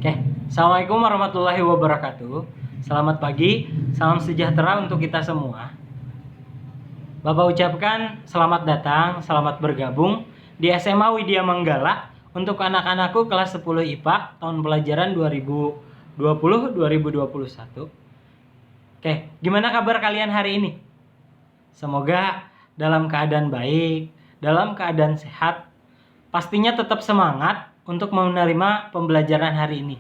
Oke, Assalamualaikum warahmatullahi wabarakatuh. Selamat pagi, salam sejahtera untuk kita semua. Bapak ucapkan selamat datang, selamat bergabung di SMA Widya Manggala untuk anak-anakku kelas 10 IPA tahun pelajaran 2020-2021. Oke, gimana kabar kalian hari ini? Semoga dalam keadaan baik, dalam keadaan sehat, pastinya tetap semangat untuk menerima pembelajaran hari ini.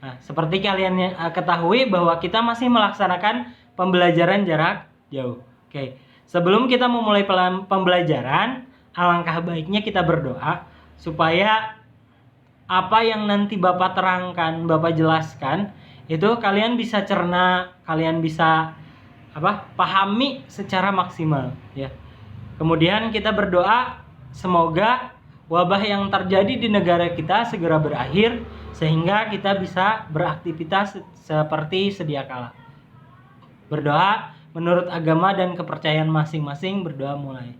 Nah, seperti kalian ketahui bahwa kita masih melaksanakan pembelajaran jarak jauh. Oke, sebelum kita memulai pembelajaran, alangkah baiknya kita berdoa supaya apa yang nanti Bapak terangkan, Bapak jelaskan, itu kalian bisa cerna, kalian bisa pahami secara maksimal, ya. Kemudian kita berdoa semoga wabah yang terjadi di negara kita segera berakhir sehingga kita bisa beraktivitas seperti sedia kala. Berdoa menurut agama dan kepercayaan masing-masing, berdoa mulai.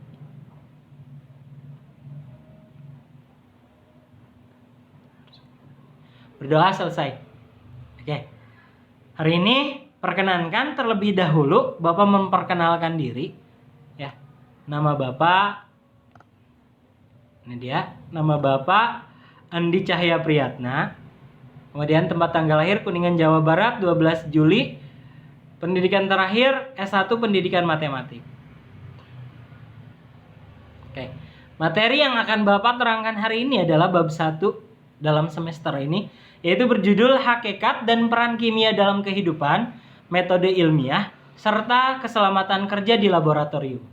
Berdoa selesai. Oke. Hari ini perkenankan terlebih dahulu Bapak memperkenalkan diri, ya. Nama Bapak, ini dia, nama Bapak Andi Cahya Priyatna. Kemudian tempat tanggal lahir Kuningan, Jawa Barat, 12 Juli. Pendidikan terakhir S1 Pendidikan Matematik. Oke. Materi yang akan Bapak terangkan hari ini adalah bab 1 dalam semester ini, yaitu berjudul Hakikat dan Peran Kimia dalam Kehidupan, Metode Ilmiah, serta Keselamatan Kerja di Laboratorium.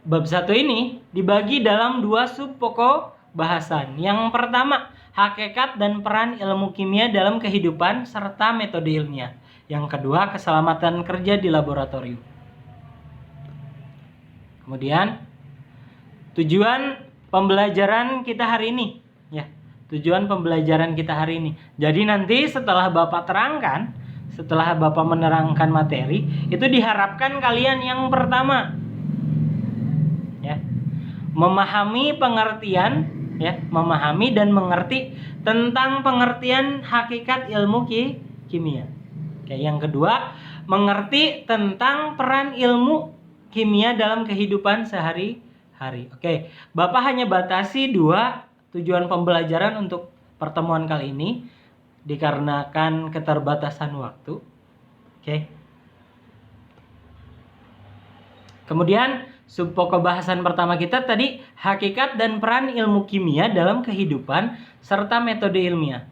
Bab 1 ini dibagi dalam 2 subpokok bahasan. Yang pertama, hakikat dan peran ilmu kimia dalam kehidupan serta metode ilmiah. Yang kedua, keselamatan kerja di laboratorium. Kemudian, tujuan pembelajaran kita hari ini, ya. Tujuan pembelajaran kita hari ini. Jadi nanti setelah Bapak terangkan, setelah Bapak menerangkan materi, itu diharapkan kalian yang pertama, ya, memahami pengertian, ya, memahami dan mengerti tentang pengertian hakikat ilmu kimia. Oke, yang kedua, mengerti tentang peran ilmu kimia dalam kehidupan sehari-hari. Oke, Bapak hanya batasi 2 tujuan pembelajaran untuk pertemuan kali ini dikarenakan keterbatasan waktu. Oke. Kemudian subpokok bahasan pertama kita tadi hakikat dan peran ilmu kimia dalam kehidupan serta metode ilmiah.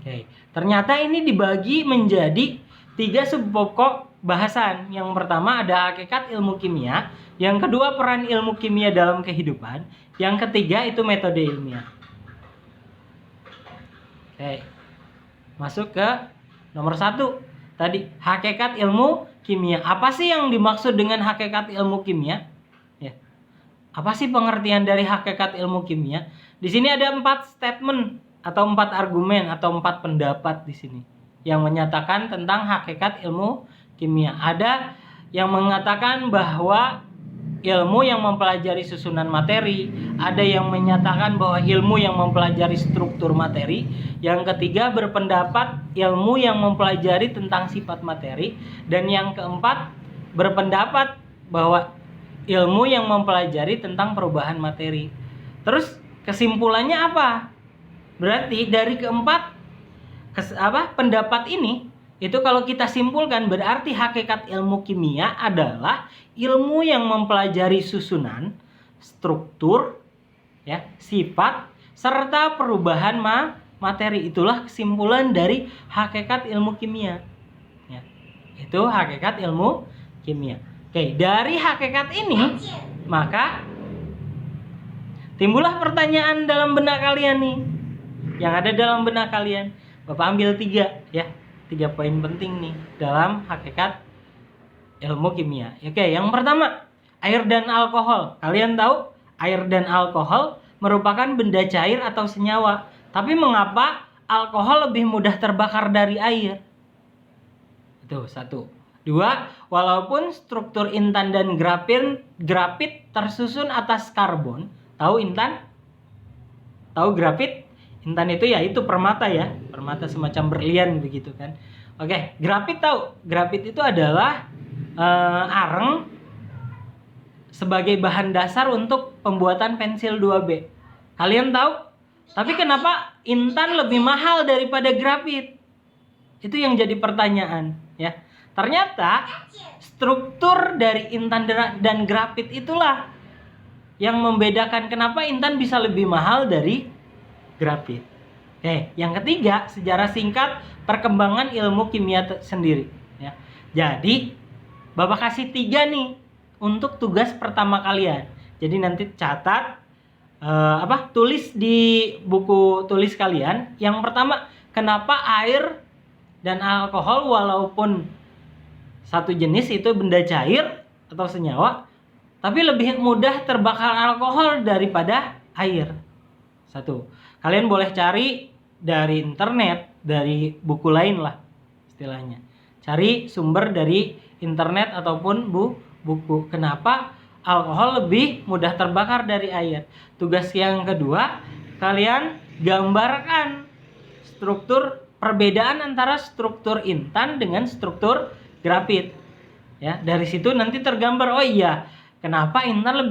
Oke. Ternyata ini dibagi menjadi 3 subpokok bahasan. Yang pertama ada hakikat ilmu kimia, yang kedua peran ilmu kimia dalam kehidupan, yang ketiga itu metode ilmiah. Oke. Masuk ke nomor 1. Tadi hakikat ilmu kimia. Apa sih yang dimaksud dengan hakikat ilmu kimia? Ya. Apa sih pengertian dari hakikat ilmu kimia? Di sini ada 4 statement atau 4 argumen atau 4 pendapat di sini yang menyatakan tentang hakikat ilmu kimia. Ada yang mengatakan bahwa ilmu yang mempelajari susunan materi, ada yang menyatakan bahwa ilmu yang mempelajari struktur materi, yang ketiga berpendapat ilmu yang mempelajari tentang sifat materi, dan yang keempat berpendapat bahwa ilmu yang mempelajari tentang perubahan materi. Terus kesimpulannya apa? Berarti dari keempat pendapat ini, itu kalau kita simpulkan berarti hakikat ilmu kimia adalah ilmu yang mempelajari susunan, struktur, ya, sifat, serta perubahan materi. Itulah kesimpulan dari hakikat ilmu kimia. Ya, itu hakikat ilmu kimia. Oke, dari hakikat ini, maka timbullah pertanyaan dalam benak kalian nih. Yang ada dalam benak kalian. Bapak ambil 3, ya. 3 poin penting nih dalam hakikat ilmu kimia. Oke, yang pertama, air dan alkohol. Kalian tahu air dan alkohol merupakan benda cair atau senyawa. Tapi mengapa alkohol lebih mudah terbakar dari air? Itu 1. 2, walaupun struktur intan dan grafit tersusun atas karbon. Tahu intan? Tahu grafit? Intan itu ya itu permata ya, permata semacam berlian begitu kan. Oke, grafit tahu? Grafit itu adalah areng sebagai bahan dasar untuk pembuatan pensil 2B. Kalian tahu? Tapi kenapa intan lebih mahal daripada grafit? Itu yang jadi pertanyaan ya. Ternyata struktur dari intan dan grafit itulah yang membedakan kenapa intan bisa lebih mahal dari grafit. Oke, yang ketiga, sejarah singkat perkembangan ilmu kimia sendiri ya. Jadi Bapak kasih 3 nih untuk tugas pertama kalian. Jadi nanti catat tulis di buku tulis kalian. Yang pertama, kenapa air dan alkohol walaupun satu jenis itu benda cair atau senyawa, tapi lebih mudah terbakar alkohol daripada air. 1. Kalian boleh cari dari internet, dari buku lain lah istilahnya. Cari sumber dari internet ataupun buku. Kenapa alkohol lebih mudah terbakar dari air? Tugas yang kedua, kalian gambarkan struktur perbedaan antara struktur intan dengan struktur grafit. Ya, dari situ nanti tergambar, oh iya, kenapa intan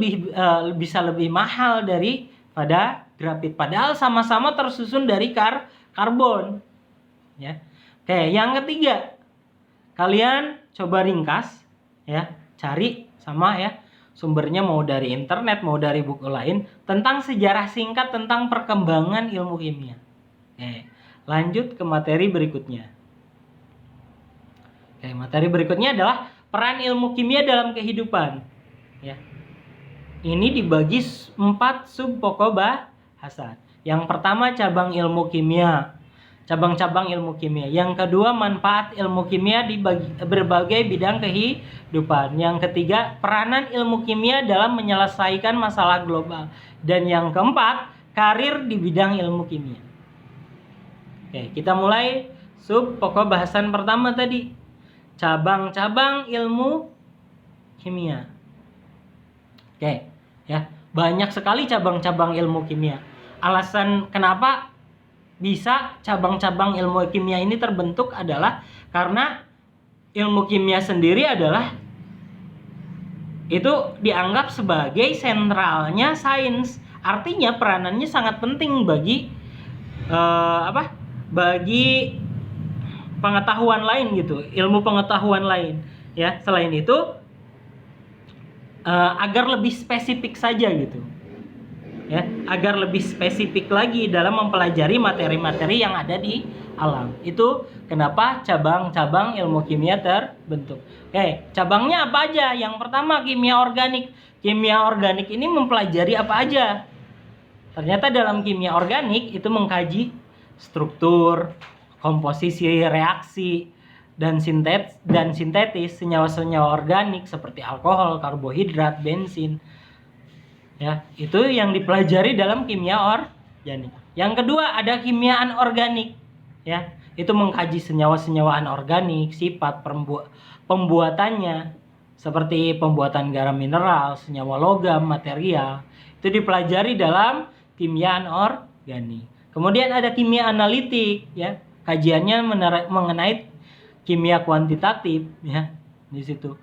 bisa lebih mahal daripada grafit, padahal sama-sama tersusun dari karbon. Ya. Oke, yang ketiga, kalian coba ringkas ya, cari sama ya sumbernya, mau dari internet mau dari buku lain, tentang sejarah singkat tentang perkembangan ilmu kimia. Oke, lanjut ke materi berikutnya. Oke, materi berikutnya adalah peran ilmu kimia dalam kehidupan. Ya. Ini dibagi 4 sub pokok bahasan. Yang pertama, cabang ilmu kimia. Cabang-cabang ilmu kimia. Yang kedua, manfaat ilmu kimia di berbagai bidang kehidupan. Yang ketiga, peranan ilmu kimia dalam menyelesaikan masalah global. Dan yang keempat, karir di bidang ilmu kimia. Oke, kita mulai sub pokok bahasan pertama tadi. Cabang-cabang ilmu kimia. Oke, ya. Banyak sekali cabang-cabang ilmu kimia. Alasan kenapa bisa cabang-cabang ilmu kimia ini terbentuk adalah karena ilmu kimia sendiri adalah itu dianggap sebagai sentralnya sains. Artinya peranannya sangat penting bagi bagi pengetahuan lain gitu, ilmu pengetahuan lain ya. Selain itu agar lebih spesifik saja gitu. Ya, agar lebih spesifik lagi dalam mempelajari materi-materi yang ada di alam. Itu kenapa cabang-cabang ilmu kimia terbentuk. Oke, cabangnya apa aja? Yang pertama, kimia organik. Kimia organik ini mempelajari apa aja? Ternyata dalam kimia organik itu mengkaji struktur, komposisi reaksi, dan sintetis senyawa-senyawa organik seperti alkohol, karbohidrat, bensin. Ya, itu yang dipelajari dalam kimia organik. Yang kedua, ada kimia anorganik. Ya, itu mengkaji senyawa-senyawa anorganik, sifat pembuatannya seperti pembuatan garam mineral, senyawa logam, material. Itu dipelajari dalam kimia anorganik. Kemudian ada kimia analitik, ya. Kajiannya mengenai kimia kuantitatif, ya. Di situ.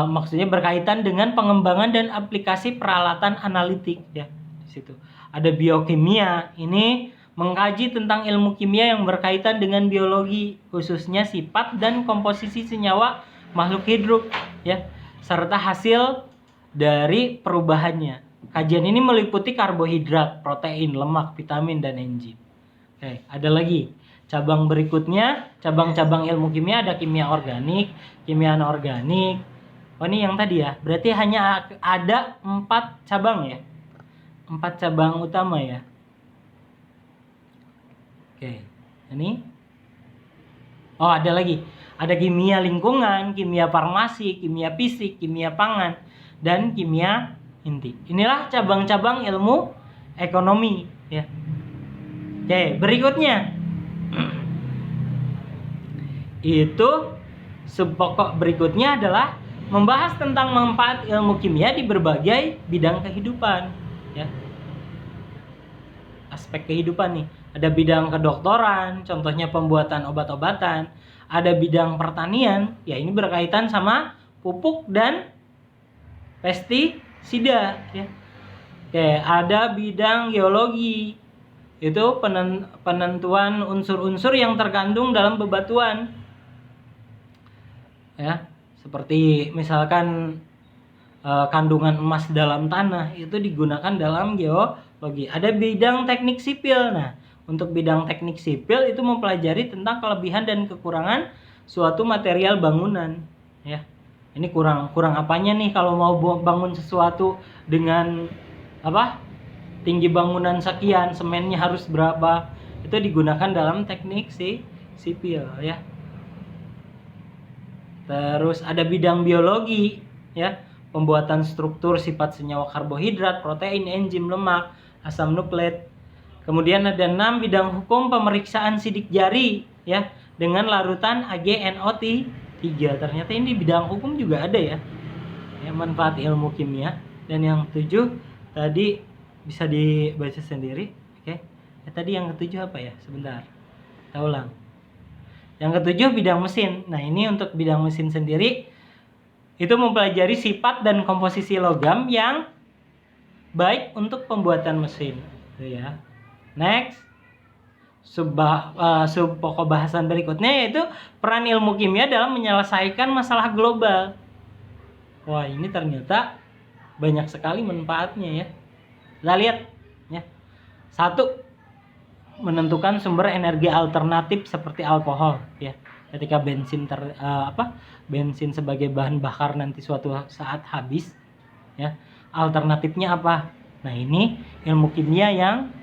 Maksudnya berkaitan dengan pengembangan dan aplikasi peralatan analitik ya di situ. Ada biokimia, ini mengkaji tentang ilmu kimia yang berkaitan dengan biologi, khususnya sifat dan komposisi senyawa makhluk hidup ya, serta hasil dari perubahannya. Kajian ini meliputi karbohidrat, protein, lemak, vitamin, dan enzim. Oke, ada lagi cabang berikutnya, cabang-cabang ilmu kimia ada kimia organik, kimia anorganik. Oh, ini yang tadi ya. Berarti hanya ada 4 cabang ya. 4 cabang utama ya. Oke. Ini. Oh, ada lagi. Ada kimia lingkungan, kimia farmasi, kimia fisik, kimia pangan, dan kimia inti. Inilah cabang-cabang ilmu ekonomi ya. Oke, berikutnya. Itu subpokok berikutnya adalah membahas tentang manfaat ilmu kimia di berbagai bidang kehidupan ya. aspek kehidupan nih. Ada bidang kedokteran, contohnya pembuatan obat-obatan. Ada bidang pertanian, ya ini berkaitan sama pupuk dan pestisida ya. Oke, ada bidang geologi. Itu penentuan unsur-unsur yang terkandung dalam bebatuan. Ya, seperti misalkan kandungan emas dalam tanah itu digunakan dalam geologi. Ada bidang teknik sipil. Nah, untuk bidang teknik sipil itu mempelajari tentang kelebihan dan kekurangan suatu material bangunan ya. Ini kurang apanya nih kalau mau bangun sesuatu dengan tinggi bangunan sekian, semennya harus berapa, itu digunakan dalam teknik sipil ya. Terus ada bidang biologi ya, pembuatan struktur sifat senyawa karbohidrat, protein, enzim, lemak, asam nukleat. Kemudian ada 6 bidang hukum pemeriksaan sidik jari ya dengan larutan AgNO3. Ternyata ini di bidang hukum juga ada ya. Manfaat ilmu kimia. Dan yang 7 tadi bisa dibaca sendiri. Oke. Tadi yang ke-7 apa ya? Sebentar. Kita ulang. Yang ke-7 bidang mesin. Nah, ini untuk bidang mesin sendiri itu mempelajari sifat dan komposisi logam yang baik untuk pembuatan mesin. Itu ya. Next, sub pokok bahasan berikutnya yaitu peran ilmu kimia dalam menyelesaikan masalah global. Wah, ini ternyata banyak sekali manfaatnya ya. Kita lihat ya. 1, menentukan sumber energi alternatif seperti alkohol ya. Ketika bensin bensin sebagai bahan bakar nanti suatu saat habis ya. Alternatifnya apa? Nah, ini ilmu kimia yang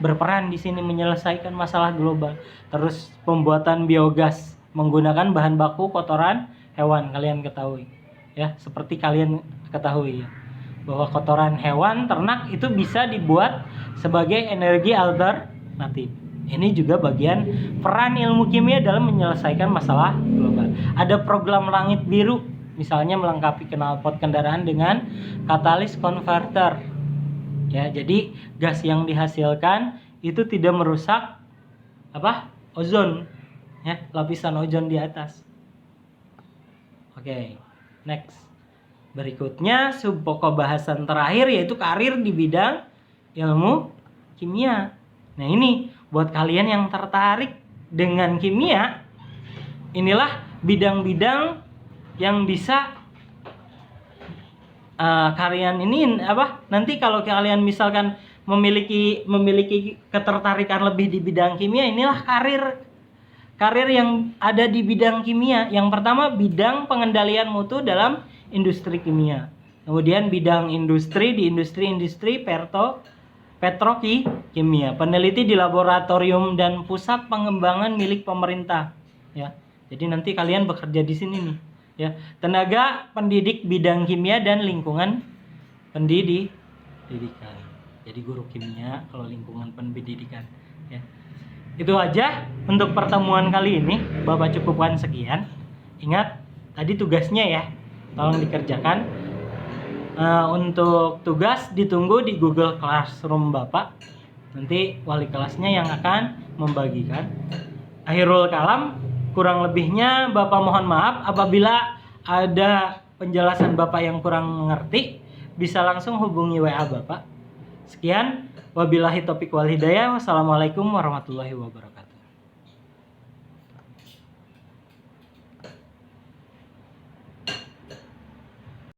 berperan di sini menyelesaikan masalah global. Terus pembuatan biogas menggunakan bahan baku kotoran hewan, kalian ketahui ya, seperti kalian ketahui ya, bahwa kotoran hewan ternak itu bisa dibuat sebagai energi alternatif. Ini juga bagian peran ilmu kimia dalam menyelesaikan masalah global. Ada program langit biru, misalnya melengkapi knalpot kendaraan dengan katalis converter. Ya, jadi gas yang dihasilkan itu tidak merusak ozon ya, lapisan ozon di atas. Oke, next. Berikutnya sub pokok bahasan terakhir yaitu karir di bidang ilmu kimia. Nah, ini buat kalian yang tertarik dengan kimia, inilah bidang-bidang yang bisa kalian ini nanti kalau kalian misalkan memiliki ketertarikan lebih di bidang kimia, inilah karir yang ada di bidang kimia. Yang pertama, bidang pengendalian mutu dalam industri kimia. Kemudian bidang industri di industri petrokimia, peneliti di laboratorium dan pusat pengembangan milik pemerintah ya. Jadi nanti kalian bekerja di sini nih ya, tenaga pendidik bidang kimia dan lingkungan pendidikan. Jadi guru kimia kalau lingkungan pendidikan ya. Itu aja untuk pertemuan kali ini. Bapak cukupkan sekian. Ingat tadi tugasnya ya, tolong dikerjakan. Untuk tugas ditunggu di Google Classroom Bapak. Nanti wali kelasnya yang akan membagikan. Akhirul kalam, kurang lebihnya Bapak mohon maaf. Apabila ada penjelasan Bapak yang kurang mengerti, bisa langsung hubungi WA Bapak. Sekian, wabillahi taufiq wal hidayah. Wassalamualaikum warahmatullahi wabarakatuh.